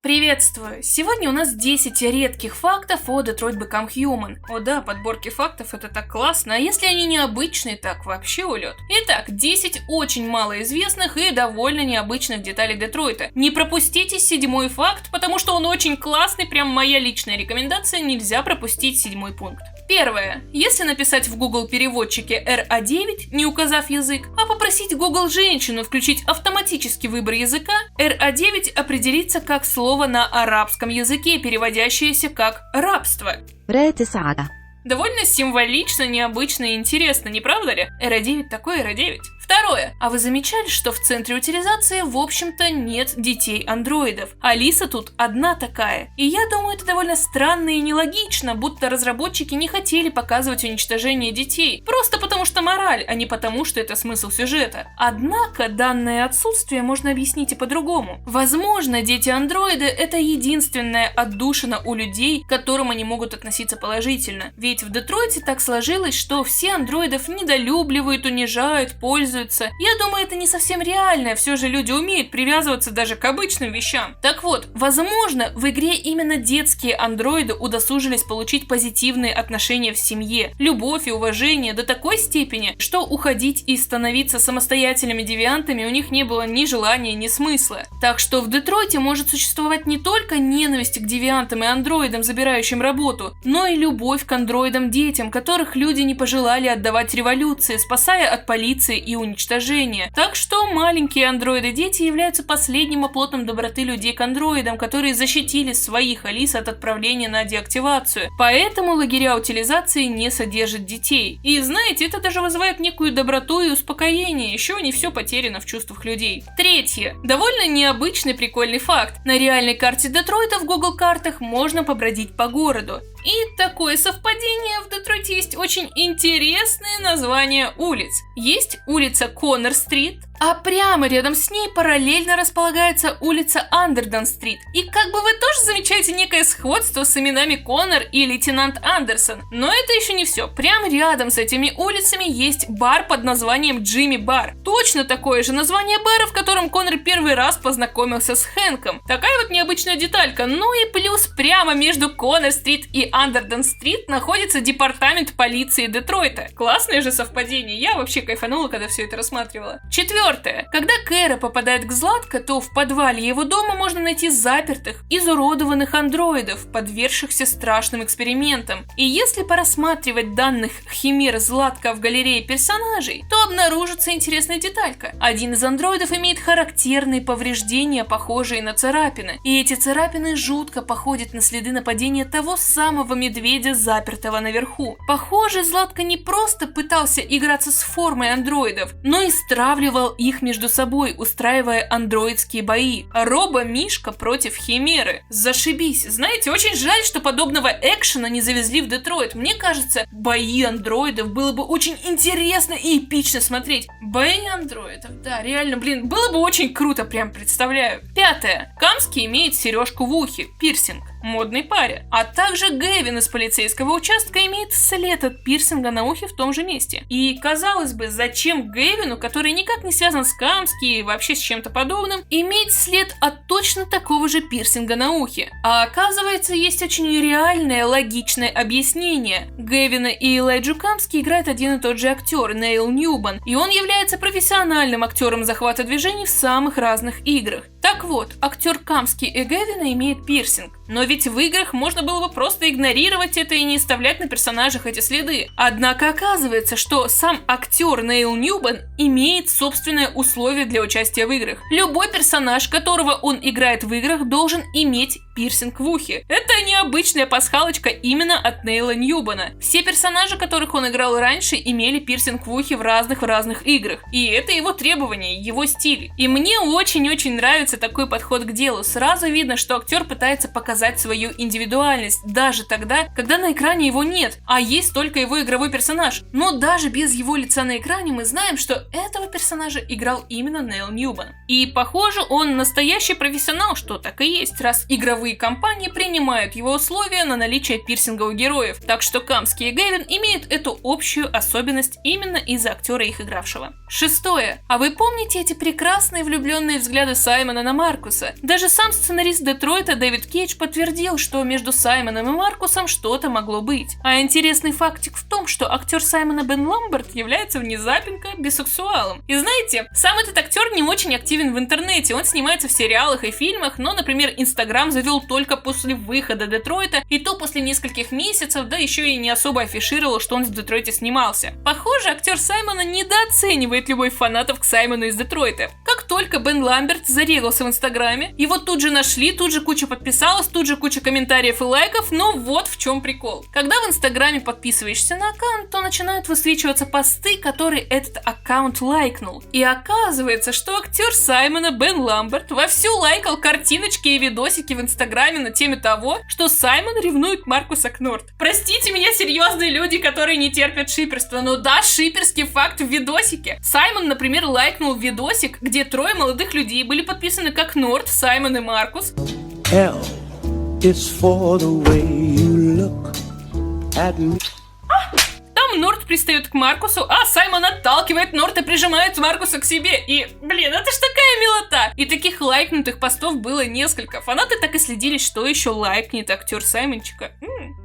Приветствую! Сегодня у нас 10 редких фактов о Detroit Become Human. О да, подборки фактов это так классно, а если они необычные, так вообще улет. Итак, 10 очень малоизвестных и довольно необычных деталей Детройта. Не пропустите 7-й факт, потому что он очень классный, прям моя личная рекомендация, нельзя пропустить 7-й пункт. Первое. Если написать в Google переводчике RA9, не указав язык, а попросить Google женщину включить автоматический выбор языка, RA9 определится как слово на арабском языке, переводящееся как «рабство». Довольно символично, необычно и интересно, не правда ли? RA9 такой RA9. Второе. А вы замечали, что в центре утилизации, в общем-то, нет детей-андроидов? Алиса тут одна такая. И я думаю, это довольно странно и нелогично, будто разработчики не хотели показывать уничтожение детей. Просто потому что мораль, а не потому что это смысл сюжета. Однако, данное отсутствие можно объяснить и по-другому. Возможно, дети-андроиды — это единственная отдушина у людей, к которым они могут относиться положительно. Ведь в Детройте так сложилось, что все андроидов недолюбливают, унижают, пользуются. Я думаю, это не совсем реально, все же люди умеют привязываться даже к обычным вещам. Так вот, возможно, в игре именно детские андроиды удосужились получить позитивные отношения в семье, любовь и уважение до такой степени, что уходить и становиться самостоятельными девиантами у них не было ни желания, ни смысла. Так что в Детройте может существовать не только ненависть к девиантам и андроидам, забирающим работу, но и любовь к андроидам-детям, которых люди не пожелали отдавать революции, спасая от полиции и уничтожения. Так что маленькие андроиды-дети являются последним оплотом доброты людей к андроидам, которые защитили своих Алис от отправления на деактивацию. Поэтому лагеря утилизации не содержат детей. И знаете, это даже вызывает некую доброту и успокоение, еще не все потеряно в чувствах людей. Третье. Довольно необычный прикольный факт. На реальной карте Детройта в Google картах можно побродить по городу. И такое совпадение, в Детройте есть очень интересные названия улиц. Есть улица Коннор-стрит, а прямо рядом с ней параллельно располагается улица Андердон-стрит. И как бы вы тоже замечаете некое сходство с именами Коннор и лейтенант Андерсон. Но это еще не все. Прямо рядом с этими улицами есть бар под названием Джимми Бар. Точно такое же название бара, в котором Коннор первый раз познакомился с Хэнком. Такая вот необычная деталька. Ну и плюс прямо между Коннор-стрит и Андердон-стрит находится департамент полиции Детройта. Классное же совпадение. Я вообще кайфанула, когда все это рассматривала. Четвертое. Когда Кэра попадает к Златко, то в подвале его дома можно найти запертых, изуродованных андроидов, подвергшихся страшным экспериментам. И если порассматривать данных химер Златко в галерее персонажей, то обнаружится интересная деталька. Один из андроидов имеет характерные повреждения, похожие на царапины. И эти царапины жутко походят на следы нападения того самого медведя, запертого наверху. Похоже, Златко не просто пытался играться с формой андроидов, но и стравливал их между собой, устраивая андроидские бои. Робо-мишка против химеры. Зашибись. Знаете, очень жаль, что подобного экшена не завезли в Детройт. Мне кажется, бои андроидов было бы очень интересно и эпично смотреть. Бои андроидов, да, реально, блин, было бы очень круто, прям представляю. Пятое. Камский имеет сережку в ухе, пирсинг. Модной паре. А также Гэвин из полицейского участка имеет след от пирсинга на ухе в том же месте. И казалось бы, зачем Гэвину, который никак не связан с Камски и вообще с чем-то подобным, иметь след от точно такого же пирсинга на ухе? А оказывается, есть очень реальное, логичное объяснение. Гэвина и Элайджу Камски играет один и тот же актер, Нейл Ньюман, и он является профессиональным актером захвата движений в самых разных играх. Так вот, актер Камски и Гэвина имеет пирсинг. Но ведь в играх можно было бы просто игнорировать это и не оставлять на персонажах эти следы. Однако оказывается, что сам актер Нейл Ньюман имеет собственное условие для участия в играх. Любой персонаж, которого он играет в играх, должен иметь пирсинг в ухе. Это необычная пасхалочка именно от Нейла Ньюмана. Все персонажи, которых он играл раньше, имели пирсинг в ухе в разных играх. И это его требование, его стиль. И мне очень-очень нравится такой подход к делу. Сразу видно, что актер пытается показать свою индивидуальность, даже тогда, когда на экране его нет, а есть только его игровой персонаж. Но даже без его лица на экране мы знаем, что этого персонажа играл именно Нейл Ньюман. И похоже, он настоящий профессионал, что так и есть, раз игровые компании принимают его условия на наличие пирсинга у героев. Так что Камский и Гэвин имеют эту общую особенность именно из-за актера их игравшего. Шестое. А вы помните эти прекрасные влюбленные взгляды Саймона Саймона Маркуса. Даже сам сценарист Детройта Дэвид Кейдж подтвердил, что между Саймоном и Маркусом что-то могло быть. А интересный фактик в том, что актер Саймона Бен Ламберт является внезапенько бисексуалом. И знаете, сам этот актер не очень активен в интернете, он снимается в сериалах и фильмах, но, например, Инстаграм завел только после выхода Детройта, и то после нескольких месяцев, да еще и не особо афишировал, что он в Детройте снимался. Похоже, актер Саймона недооценивает любовь фанатов к Саймону из Детройта. Как только Бен Ламберт зарегался в Инстаграме, его тут же нашли, тут же куча подписалась, тут же куча комментариев и лайков, но вот в чем прикол. Когда в Инстаграме подписываешься на аккаунт, то начинают высвечиваться посты, которые этот аккаунт лайкнул. И оказывается, что актер Саймона Бен Ламберт вовсю лайкал картиночки и видосики в Инстаграме на теме того, что Саймон ревнует Маркуса к Норт. Простите меня, серьезные люди, которые не терпят шиперства, но да, шиперский факт в видосике. Саймон, например, лайкнул видосик, где трое молодых людей были подписаны как Норт, Саймон и Маркус. L is for the way you look at me. Там Норт пристает к Маркусу, а Саймон отталкивает Норт и прижимает Маркуса к себе. И, блин, это ж такая милота! И таких лайкнутых постов было несколько. Фанаты так и следили, что еще лайкнет актер Саймончика.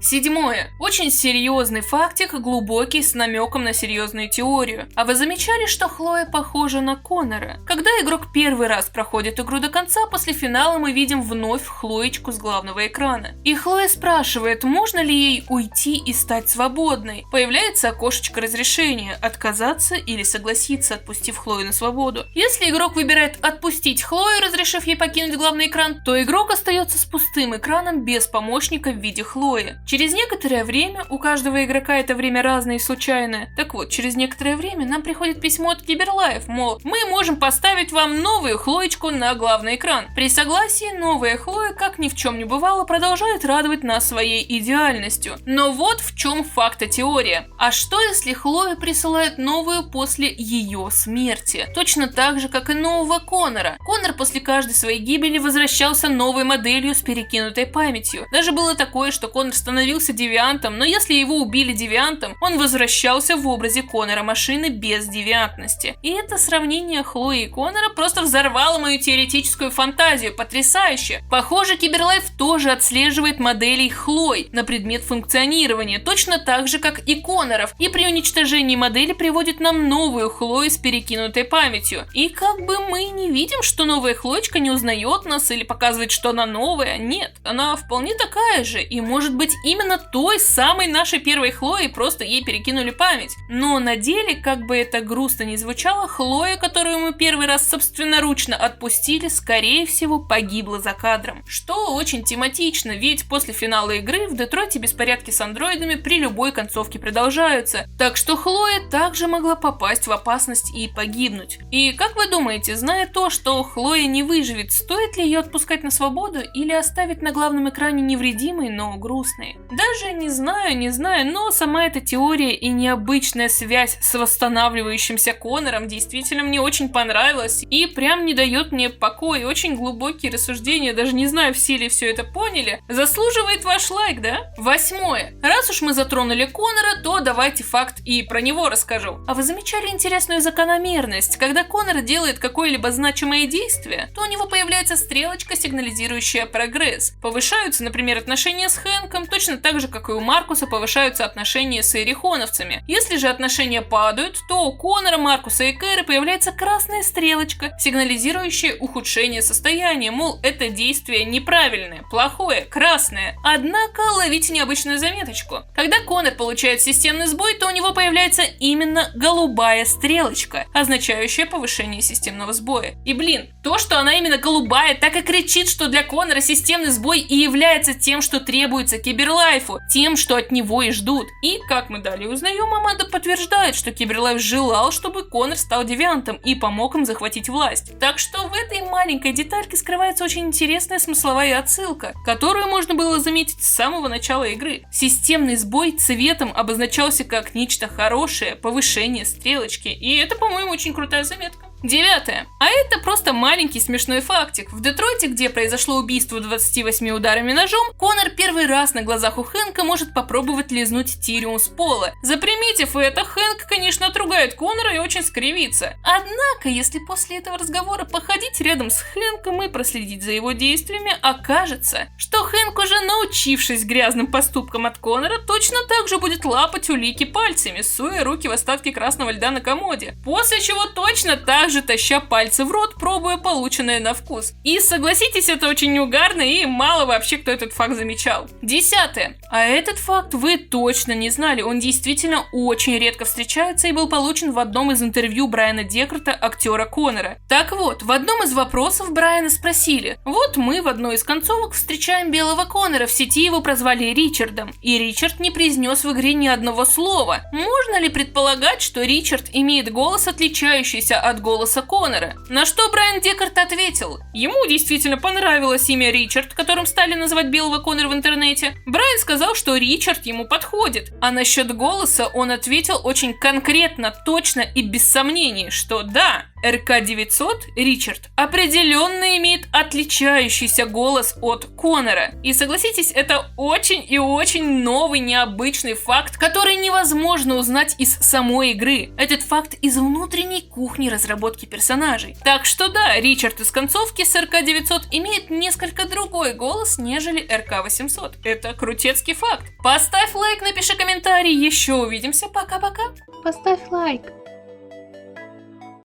Седьмое. Очень серьезный фактик, глубокий, с намеком на серьезную теорию. А вы замечали, что Хлоя похожа на Коннора? Когда игрок первый раз проходит игру до конца, после финала мы видим вновь Хлоечку с главного экрана. И Хлоя спрашивает, можно ли ей уйти и стать свободной. Появляется окошечко разрешения, отказаться или согласиться, отпустив Хлою на свободу. Если игрок выбирает отпустить Хлою, разрешив ей покинуть главный экран, то игрок остается с пустым экраном без помощника в виде Хлои. Через некоторое время, у каждого игрока это время разное и случайное, так вот, через некоторое время нам приходит письмо от Киберлайф, мол, мы можем поставить вам новую Хлоечку на главный экран. При согласии, новая Хлоя, как ни в чем не бывало, продолжает радовать нас своей идеальностью. Но вот в чем фактотеория. А что если Хлоя присылает новую после ее смерти? Точно так же, как и нового Коннора. Коннор после каждой своей гибели возвращался новой моделью с перекинутой памятью. Даже было такое, что Коннор становился девиантом, но если его убили девиантом, он возвращался в образе Коннора машины без девиантности. И это сравнение Хлои и Коннора просто взорвало мою теоретическую фантазию. Потрясающе! Похоже, Киберлайф тоже отслеживает моделей Хлой на предмет функционирования, точно так же, как и Конноров, и при уничтожении модели приводит нам новую Хлою с перекинутой памятью. И как бы мы не видим, что новая Хлоечка не узнает нас или показывает, что она новая. Нет, она вполне такая же, и может быть именно той самой нашей первой Хлоей, просто ей перекинули память. Но на деле, как бы это грустно ни звучало, Хлоя, которую мы первый раз собственноручно отпустили, скорее всего погибла за кадром. Что очень тематично, ведь после финала игры в Детройте беспорядки с андроидами при любой концовке продолжаются, так что Хлоя также могла попасть в опасность и погибнуть. И как вы думаете, зная то, что Хлоя не выживет, стоит ли ее отпускать на свободу или оставить на главном экране невредимой, но грустной? Даже не знаю, но сама эта теория и необычная связь с восстанавливающимся Коннором действительно мне очень понравилась и прям не дает мне покоя. Очень глубокие рассуждения, даже не знаю, все ли все это поняли. Заслуживает ваш лайк, да? Восьмое. Раз уж мы затронули Коннора, то давайте факт и про него расскажу. А вы замечали интересную закономерность? Когда Коннор делает какое-либо значимое действие, то у него появляется стрелочка, сигнализирующая прогресс. Повышаются, например, отношения с Хэнком, точно так же, как и у Маркуса повышаются отношения с иерихоновцами. Если же отношения падают, то у Коннора, Маркуса и Кэры появляется красная стрелочка, сигнализирующая ухудшение состояния, мол, это действие неправильное, плохое, красное. Однако ловите необычную заметочку. Когда Коннор получает системный сбой, то у него появляется именно голубая стрелочка, означающая повышение системного сбоя. И блин, то, что она именно голубая, так и кричит, что для Коннора системный сбой и является тем, что требуется Киберлайфу, тем, что от него и ждут. И, как мы далее узнаем, Аманда подтверждает, что Киберлайф желал, чтобы Коннор стал девиантом и помог им захватить власть. Так что в этой маленькой детальке скрывается очень интересная смысловая отсылка, которую можно было заметить с самого начала игры. Системный сбой цветом обозначался как нечто хорошее, повышение стрелочки, и это, по-моему, очень крутая заметка. 9. А это просто маленький смешной фактик. В Детройте, где произошло убийство 28 ударами ножом, Конор первый раз на глазах у Хэнка может попробовать лизнуть Тирион с пола. Заприметив это, Хэнк, конечно, отругает Конора и очень скривится. Однако, если после этого разговора походить рядом с Хэнком и проследить за его действиями, окажется, что Хэнк, уже научившись грязным поступкам от Конора, точно так же будет лапать улики пальцами, суя руки в остатки красного льда на комоде. После чего точно так же таща пальцы в рот, пробуя полученное на вкус. И согласитесь, это очень угарно, и мало вообще кто этот факт замечал. 10. А этот факт вы точно не знали, он действительно очень редко встречается и был получен в одном из интервью Брайана Декарта, актера Конора. Так вот, в одном из вопросов Брайана спросили: вот мы в одной из концовок встречаем белого Конора, в сети его прозвали Ричардом, и Ричард не произнес в игре ни одного слова. Можно ли предполагать, что Ричард имеет голос, отличающийся от голоса Конора? На что Брайан Декарт ответил: ему действительно понравилось имя Ричард, которым стали называть белого Конора в интернете. Брайан сказал, что Ричард ему подходит, а насчет голоса он ответил очень конкретно, точно и без сомнений, что да, РК-900 Ричард определенно имеет отличающийся голос от Конора. И согласитесь, это очень и очень новый, необычный факт, который невозможно узнать из самой игры. Этот факт из внутренней кухни разработки персонажей. Так что да, Ричард из концовки с РК-900 имеет несколько другой голос, нежели РК-800. Это крутецкий факт. Поставь лайк, напиши комментарий, еще увидимся, пока-пока. Поставь лайк.